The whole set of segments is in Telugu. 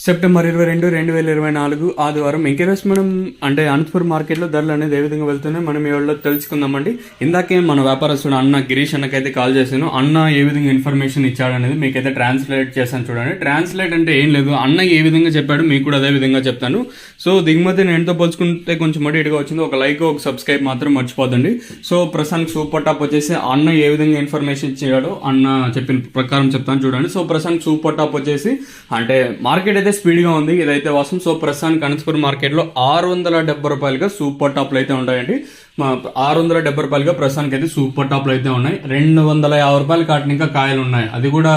సెప్టెంబర్ 22, 2024 ఆదివారం. ఇంకేస్ మనం అంటే అనంతపురం మార్కెట్లో ధరలు అనేది ఏ విధంగా వెళ్తున్నాయి మనం ఎవరిలో తెలుసుకుందామండి. ఇందాకే మన వ్యాపారస్తుడు అన్న గిరీష్ అన్నకైతే కాల్ చేశాను. అన్న ఏ విధంగా ఇన్ఫర్మేషన్ ఇచ్చాడు అనేది మీకైతే ట్రాన్స్లేట్ చేశాను చూడండి. ట్రాన్స్లేట్ అంటే ఏం లేదు, అన్న ఏ విధంగా చెప్పాడు మీకు కూడా అదే విధంగా చెప్తాను. సో దిగుమతి నేనుతో పోల్చుకుంటే కొంచెం మడిగా వచ్చింది. ఒక లైక్ ఒక సబ్స్క్రైబ్ మాత్రం మర్చిపోదండి. సో ప్రశాంత్ సూపర్ టాప్ వచ్చేసి అన్న ఏ విధంగా ఇన్ఫర్మేషన్ ఇచ్చాడో అన్న చెప్పిన ప్రకారం చెప్తాను చూడండి. సో ప్రశాంత్ సూపర్ టాప్ వచ్చేసి అంటే మార్కెట్ అయితే స్పీడ్ గా ఉంది, ఇదైతే వాస్తవం. సో ప్రస్తుతానికి అనంతపురం మార్కెట్ లో 670 రూపాయలుగా సూపర్ టాప్లు అయితే ఉంటాయండి. 670 రూపాయలుగా ప్రస్తుతానికి అయితే సూపర్ టాప్లు అయితే ఉన్నాయి. 250 రూపాయలు కాటిన ఇంకా కాయలు ఉన్నాయి. అది కూడా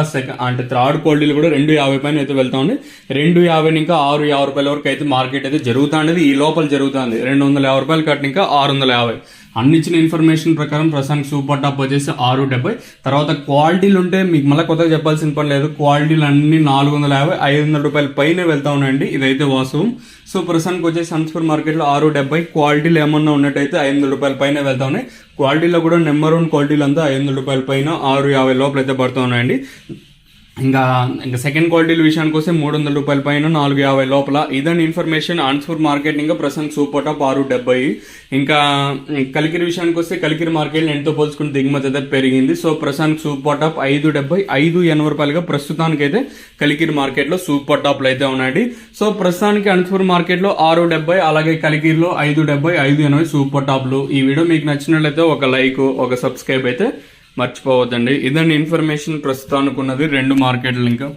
అంటే థర్డ్ క్వాలిటీలు కూడా 250 పైన అయితే వెళ్తా ఉన్నాయి. 250 ఇంకా 650 రూపాయల వరకు అయితే మార్కెట్ అయితే జరుగుతా ఉండేది. ఈ లోపల జరుగుతుంది 250 రూపాయలు కాటిన ఇంకా 650. అన్ని ఇచ్చిన ఇన్ఫర్మేషన్ ప్రకారం ప్రస్తుతానికి సూపర్ టాప్ వచ్చేసి 670. తర్వాత క్వాలిటీలు ఉంటే మీకు మళ్ళీ కొత్తగా చెప్పాల్సిన పని లేదు. క్వాలిటీలు అన్ని 450, 500 రూపాయల పైన వెళ్తా ఉన్నాయండి, ఇదైతే వాస్తవం. సో ప్రస్తుతానికి వచ్చేసి అనంతపురం మార్కెట్లో 670. క్వాలిటీలు ఏమన్నా ఉన్నట్టయితే 500 రూపాయల పైన వెళ్తా ఉన్నాయి. క్వాలిటీలో కూడా నెంబర్ 1 క్వాలిటీలు అంతా 500 రూపాయల పైన 650 లోపల అయితే పడుతూ ఉన్నాయండి. ఇంకా సెకండ్ క్వాలిటీల విషయానికి వస్తే 300 రూపాయల పైన 450 లోపల. ఇదని ఇన్ఫర్మేషన్ అనంతపూర్ మార్కెట్. ఇంకా ప్రస్తుతం సూపర్ టాప్ 670. ఇంకా కలికిరి విషయానికి వస్తే కలికిరి మార్కెట్ ఎంతో పోల్చుకుని దిగుమతి అయితే పెరిగింది. సో ప్రస్తుతానికి సూపర్ టాప్ 570, 580 రూపాయలుగా ప్రస్తుతానికి అయితే కలికిరి మార్కెట్ లో సూపర్ టాప్లు అయితే ఉన్నాయండి. సో ప్రస్తుతానికి అనంతపూర్ మార్కెట్ లో 670, అలాగే కలికిరిలో 570, 580 సూపర్ టాప్లు. ఈ వీడియో మీకు నచ్చినట్లయితే ఒక లైక్ ఒక సబ్స్క్రైబ్ అయితే మర్చిపోవద్దండి. ఇదండి ఇన్ఫర్మేషన్ ప్రస్తుతానికి ఉన్నది 2 మార్కెట్లు. ఇంకా